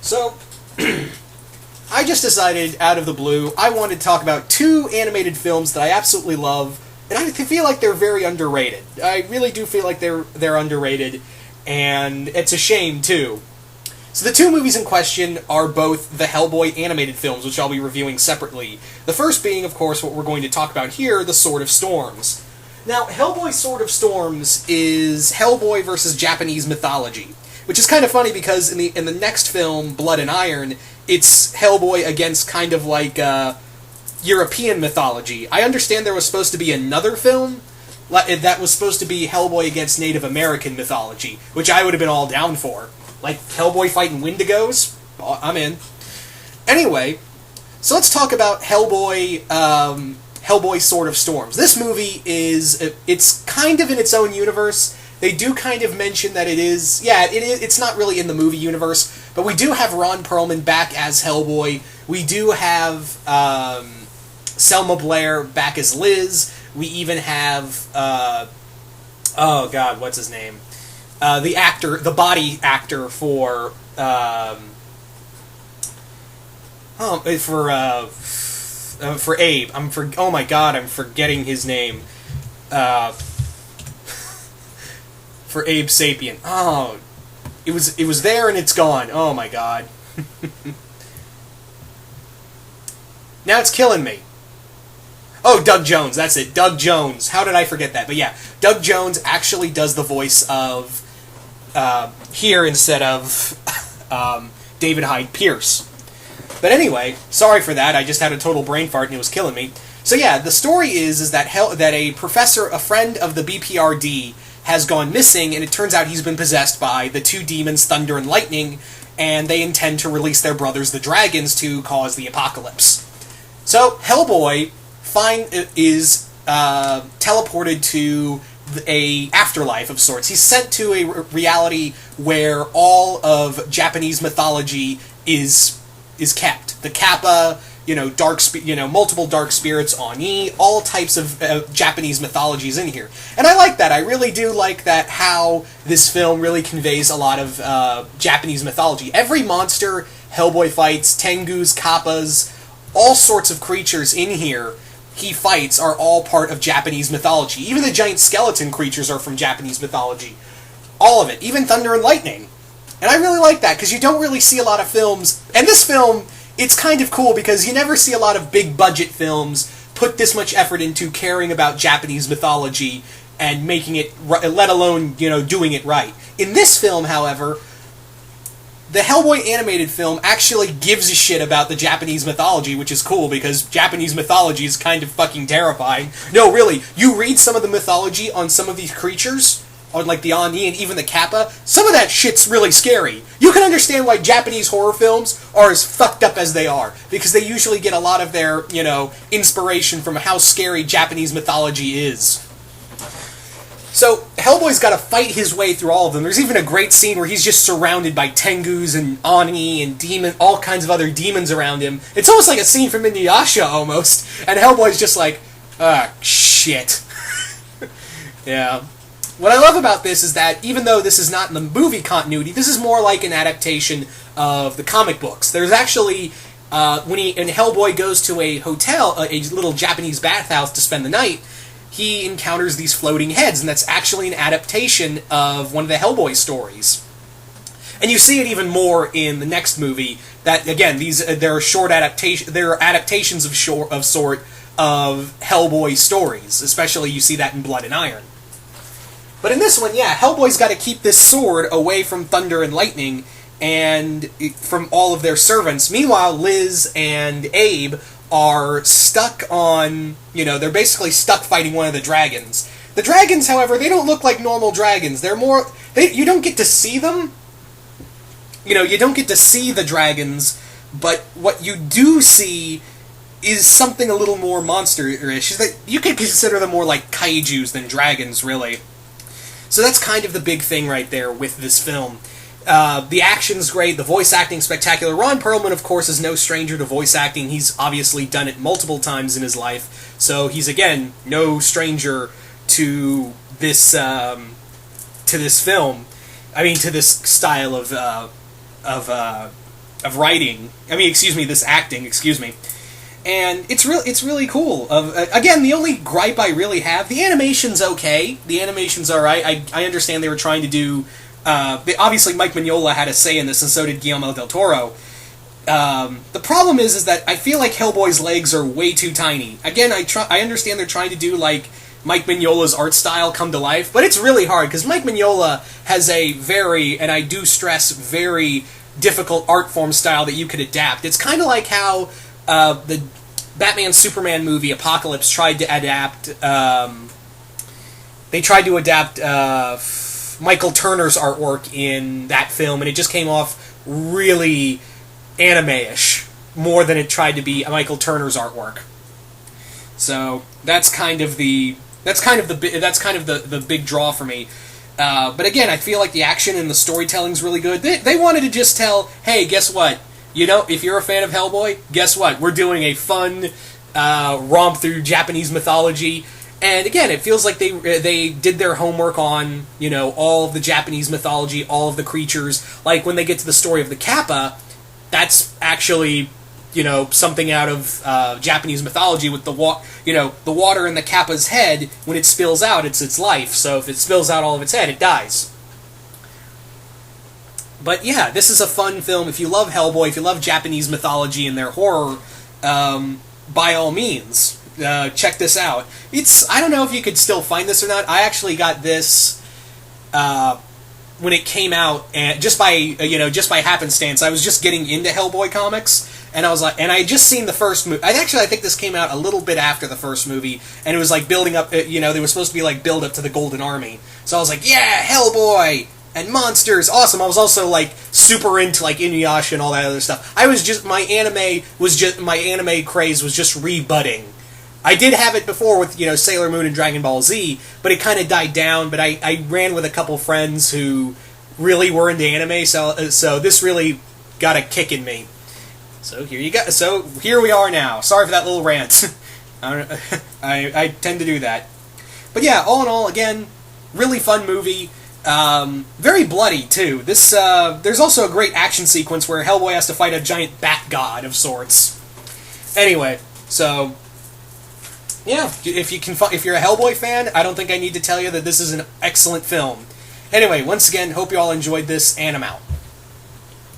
So, I just decided, out of the blue, I wanted to talk about two animated films that I absolutely love, and I feel like they're very underrated. I really do feel like they're underrated, and it's a shame, too. So the two movies in question are both the Hellboy animated films, which I'll be reviewing separately. The first being, of course, what we're going to talk about here, The Sword of Storms. Now, Hellboy Sword of Storms is Hellboy versus Japanese mythology, which is kind of funny because in the next film, Blood and Iron, it's Hellboy against kind of like European mythology. I understand there was supposed to be another film that was supposed to be Hellboy against Native American mythology, which I would have been all down for. Like Hellboy fighting Wendigos? I'm in. Anyway, so let's talk about Hellboy Sword of Storms. This movie it's kind of in its own universe. They do kind of mention that it is, it's not really in the movie universe, but we do have Ron Perlman back as Hellboy. We do have Selma Blair back as Liz. We even have, oh god, what's his name? The body actor for Abe. Oh my god, I'm forgetting his name. For Abe Sapien. Oh, it was there and it's gone. Oh my god. Now it's killing me. Oh, Doug Jones, that's it. Doug Jones. How did I forget that? But yeah, Doug Jones actually does the voice of here instead of David Hyde Pierce. But anyway, sorry for that. I just had a total brain fart and it was killing me. So yeah, the story is that a professor, a friend of the BPRD, has gone missing, and it turns out he's been possessed by the two demons, Thunder and Lightning, and they intend to release their brothers, the dragons, to cause the apocalypse. So Hellboy is teleported to a afterlife of sorts. He's sent to a reality where all of Japanese mythology is kept. The Kappa, multiple dark spirits, Oni, all types of Japanese mythologies in here. And I like that. I really do like that, how this film really conveys a lot of Japanese mythology. Every monster Hellboy fights, Tengus, Kappas, all sorts of creatures in here he fights are all part of Japanese mythology. Even the giant skeleton creatures are from Japanese mythology. All of it. Even Thunder and Lightning. And I really like that, because you don't really see a lot of films. And this film, it's kind of cool, because you never see a lot of big-budget films put this much effort into caring about Japanese mythology and making it, let alone, doing it right. In this film, however, the Hellboy animated film actually gives a shit about the Japanese mythology, which is cool, because Japanese mythology is kind of fucking terrifying. No, really, you read some of the mythology on some of these creatures, on like the Oni and even the Kappa, some of that shit's really scary. You can understand why Japanese horror films are as fucked up as they are, because they usually get a lot of their, inspiration from how scary Japanese mythology is. So, Hellboy's got to fight his way through all of them. There's even a great scene where he's just surrounded by Tengus and Oni and all kinds of other demons around him. It's almost like a scene from Inuyasha, almost. And Hellboy's just like, shit. Yeah. What I love about this is that, even though this is not in the movie continuity, this is more like an adaptation of the comic books. There's actually, when Hellboy goes to a hotel, a little Japanese bathhouse to spend the night, he encounters these floating heads, and that's actually an adaptation of one of the Hellboy stories. And you see it even more in the next movie. That again, there are adaptations of sort of Hellboy stories. Especially you see that in Blood and Iron. But in this one, yeah, Hellboy's got to keep this sword away from Thunder and Lightning and from all of their servants. Meanwhile, Liz and Abe are stuck on, they're basically stuck fighting one of the dragons. The dragons, however, they don't look like normal dragons. They're more, you don't get to see them. You don't get to see the dragons, but what you do see is something a little more monster-ish. You could consider them more like kaijus than dragons, really. So that's kind of the big thing right there with this film. The action's great, the voice acting's spectacular. Ron Perlman, of course, is no stranger to voice acting. He's obviously done it multiple times in his life, so he's, again, no stranger to this film. I mean, to this style of writing. I mean, excuse me, this acting. Excuse me. And it's really cool. Again, the only gripe I really have, the animation's okay. The animation's all right. I understand they were trying to do. Obviously, Mike Mignola had a say in this, and so did Guillermo del Toro. The problem is that I feel like Hellboy's legs are way too tiny. Again, I understand they're trying to do like Mike Mignola's art style come to life, but it's really hard because Mike Mignola has a very, and I do stress, very difficult art form style that you could adapt. It's kind of like how the Batman Superman movie Apocalypse tried to adapt. They tried to adapt Michael Turner's artwork in that film, and it just came off really anime-ish more than it tried to be Michael Turner's artwork. So that's kind of the big draw for me. But again, I feel like the action and the storytelling's really good. They wanted to just tell, hey, guess what? You know, if you're a fan of Hellboy, guess what? We're doing a fun romp through Japanese mythology. And again, it feels like they did their homework on, you know, all of the Japanese mythology, all of the creatures. Like when they get to the story of the Kappa, that's actually, you know, something out of Japanese mythology with the water in the Kappa's head. When it spills out, it's its life. So if it spills out all of its head, it dies. But yeah, this is a fun film. If you love Hellboy, if you love Japanese mythology and their horror, by all means, check this out. I don't know if you could still find this or not. I actually got this when it came out, and just by happenstance. I was just getting into Hellboy comics, and I was like, and I had just seen the first movie. I think this came out a little bit after the first movie, and it was like building up. They were supposed to be like build up to the Golden Army. So I was like, yeah, Hellboy and monsters, awesome. I was also like super into like Inuyasha and all that other stuff. My anime craze was just rebudding. I did have it before with, Sailor Moon and Dragon Ball Z, but it kind of died down. But I ran with a couple friends who really were into anime, so this really got a kick in me. So here you go. So here we are now. Sorry for that little rant. I tend to do that. But yeah, all in all, again, really fun movie. Very bloody too. There's also a great action sequence where Hellboy has to fight a giant bat god of sorts. Anyway, so yeah, if you're a Hellboy fan, I don't think I need to tell you that this is an excellent film. Anyway, once again, hope you all enjoyed this, and I'm out.